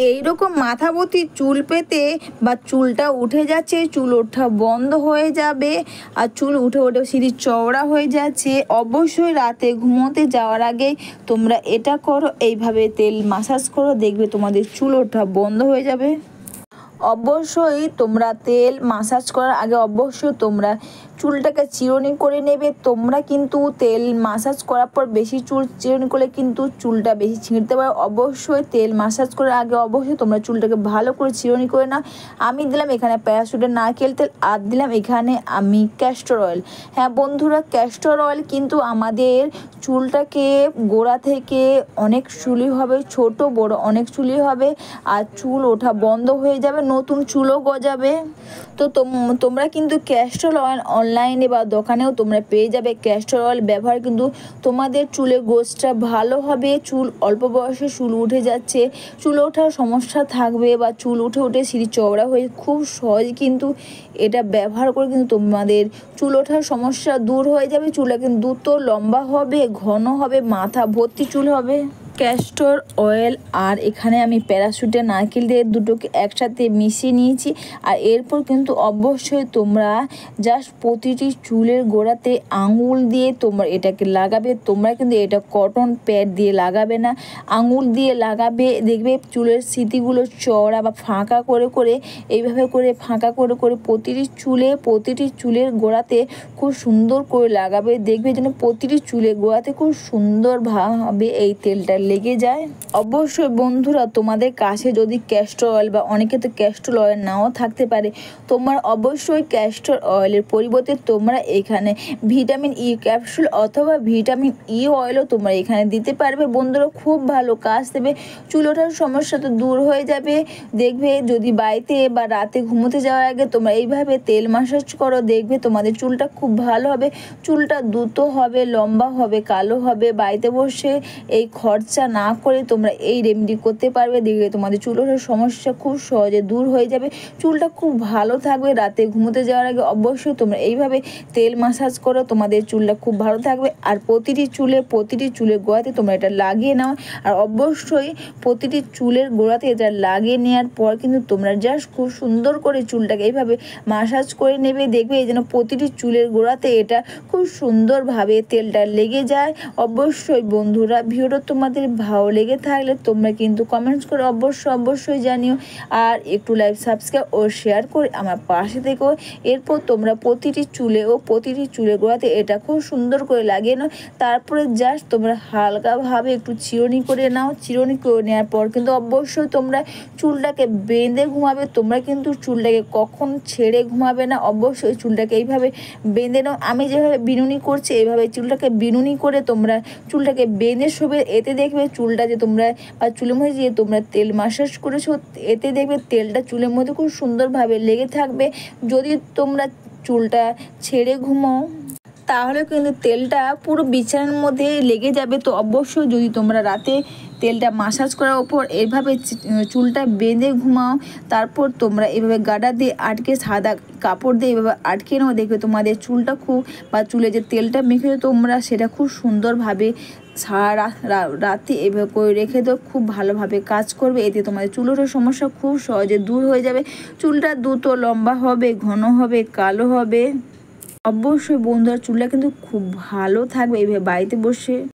এইরকম মাথাভর্তি চুল পেতে বা চুলটা উঠে যাচ্ছে, চুল ওঠা বন্ধ হয়ে যাবে আর চুল উঠে উঠে সিঁড়ি চওড়া হয়ে যাচ্ছে, অবশ্যই রাতে ঘুমোতে যাওয়ার আগে তোমরা এটা করো। এইভাবে তেল মাসাজ করো, দেখবে তোমাদের চুল ওঠা বন্ধ হয়ে যাবে। অবশ্যই তোমরা তেল মাসাজ করার আগে অবশ্যই তোমরা চুলটাকে চিরুনি করে নেবে। তোমরা কিন্তু তেল মাসাজ করার পর বেশি চুল চিরুনি করলে কিন্তু চুলটা বেশি ছিঁড়তে পারে। অবশ্যই তেল মাসাজ করার আগে অবশ্যই তোমরা চুলটাকে ভালো করে চিরুনি করে নাও। আমি দিলাম এখানে প্যারাশুটের নারকেল তেল আর দিলাম এখানে আমি ক্যাস্টর অয়েল। হ্যাঁ বন্ধুরা, ক্যাস্টর অয়েল কিন্তু আমাদের চুলটাকে গোড়া থেকে অনেক চুলি হবে, ছোট বড় অনেক চুলি হবে আর চুল ওঠা বন্ধ হয়ে যাবে, নতুন চুলও গজাবে। তো তোমরা কিন্তু ক্যাস্টর অয়েল অনলাইনে বা দোকানেও তোমরা পেয়ে যাবে। ক্যাস্টর অয়েল ব্যবহার কিন্তু তোমাদের চুলের গোছটা ভালো হবে। চুল অল্প বয়সে চুল উঠে যাচ্ছে, চুল ওঠার সমস্যা থাকবে বা চুল উঠে উঠে সিঁড়ি চওড়া হয়ে খুব সহজে কিন্তু এটা ব্যবহার করে কিন্তু তোমাদের চুল ওঠার সমস্যা দূর হয়ে যাবে। চুলটা কিন্তু দ্রুত লম্বা হবে, ঘন হবে, মাথা ভর্তি চুল হবে। ক্যাস্টর অয়েল আর এখানে আমি প্যারাশুটের নারকেল দিয়ে দুটোকে একসাথে মিশিয়ে নিয়েছি। আর এরপর কিন্তু অবশ্যই তোমরা জাস্ট প্রতিটি চুলের গোড়াতে আঙুল দিয়ে তোমরা এটাকে লাগাবে। তোমরা কিন্তু এটা কটন প্যাড দিয়ে লাগাবে না, আঙুল দিয়ে লাগাবে। দেখবে চুলের স্মৃতিগুলো চওড়া বা ফাঁকা করে করে এইভাবে করে ফাঁকা করে করে প্রতিটি চুলের গোড়াতে খুব সুন্দর করে লাগাবে। দেখবে যেন প্রতিটি চুলের গোড়াতে খুব সুন্দরভাবে এই তেলটা লেগে যায়। অবশ্যই বন্ধুরা, তোমাদের কাছে যদি ক্যাস্টর অয়েল বা অনেকে তো ক্যাস্টর অয়েল নাও থাকতে পারে, তোমরা অবশ্যই ক্যাস্টর অয়েলের পরিবর্তে তোমরা এখানে ভিটামিন ই ক্যাপসুল অথবা ভিটামিন ই অয়েলও তোমরা এখানে দিতে পারবে। বন্ধুরা, খুব ভালো কাজ দেবে, চুল ওঠার সমস্যা তো দূর হয়ে যাবে। দেখবে যদি বাড়িতে বা রাতে ঘুমোতে যাওয়ার আগে তোমরা এইভাবে তেল মাসাজ করো, দেখবে তোমাদের চুলটা খুব ভালো হবে, চুলটা দ্রুত হবে, লম্বা হবে, কালো হবে। বাড়িতে বসে এই খরচা না করে তোমরা এই রেমেডি করতে পারবে, দেখবে তোমাদের চুল ওঠার সমস্যা খুব সহজে দূর হয়ে যাবে, চুলটা খুব ভালো থাকবে। রাতে ঘুমোতে যাওয়ার আগে অবশ্যই তোমরা এইভাবে তেল মাসাজ করো, তোমাদের চুলটা খুব ভালো থাকবে। আর প্রতিটি চুলের গোড়াতে তোমরা এটা লাগিয়ে নাও। আর অবশ্যই প্রতিটি চুলের গোড়াতে এটা লাগিয়ে নেওয়ার পর কিন্তু তোমরা জাস্ট খুব সুন্দর করে চুলটাকে এইভাবে মাসাজ করে নেবে। দেখবে এই যেন প্রতিটি চুলের গোড়াতে এটা খুব সুন্দরভাবে তেলটা লেগে যায়। অবশ্যই বন্ধুরা, ভিডিওটা তোমাদের ভালো লেগে থাকলে তোমরা কিন্তু কমেন্টস করে অবশ্যই জানিও। আর একটু লাইক, সাবস্ক্রাইব ও শেয়ার করে আমার পাশে থেকো। এরপর তোমরা প্রতিটি চুলের গোড়াতে এটা খুব সুন্দর করে লাগিয়ে নাও। তারপরে জাস্ট তোমরা হালকাভাবে একটু চিরুনি করে নাও। চিরুনি করে নেওয়ার পর কিন্তু অবশ্যই তোমরা চুলটাকে বেঁধে ঘুমাবে। তোমরা কিন্তু চুলটাকে কখন ছেড়ে ঘুমাবে না, অবশ্যই চুলটাকে এইভাবে বেঁধে নাও। আমি যেভাবে বিনুনি করছি এইভাবে চুলটাকে বিনুনি করে তোমরা চুলটাকে বেঁধে শোবে। এতে দেখবে চুলটা যে তোমরা বা চুলের মধ্যে যে তোমরা তেল মাসাজ করেছো, এতে দেখবে তেলটা চুলের মধ্যে খুব সুন্দরভাবে লেগে থাকবে। যদি তোমরা চুলটা ছেড়ে ঘুমাও তাহলে কিন্তু তেলটা পুরো বিছানার মধ্যে লেগে যাবে। তো অবশ্যই যদি তোমরা রাতে তেলটা মাসাজ করার ওপর এভাবে চুলটা বেঁধে ঘুমাও, তারপর তোমরা এভাবে গাডা দিয়ে আটকে সাদা কাপড় দিয়ে এভাবে আটকে নাও, দেখবে তোমাদের চুলটা খুব বা চুলে যে তেলটা মেখে তোমরা সেটা খুব সুন্দরভাবে সারা রাতে এভাবে করে রেখে দাও, খুব ভালোভাবে কাজ করবে। এতে তোমাদের চুল ওঠার সমস্যা খুব সহজে দূর হয়ে যাবে, চুলটা দ্রুত লম্বা হবে, ঘন হবে, কালো হবে। অবশ্যই বন্ধুরা, চুলটা কিন্তু খুব ভালো থাকবে এইভাবে বাড়িতে বসে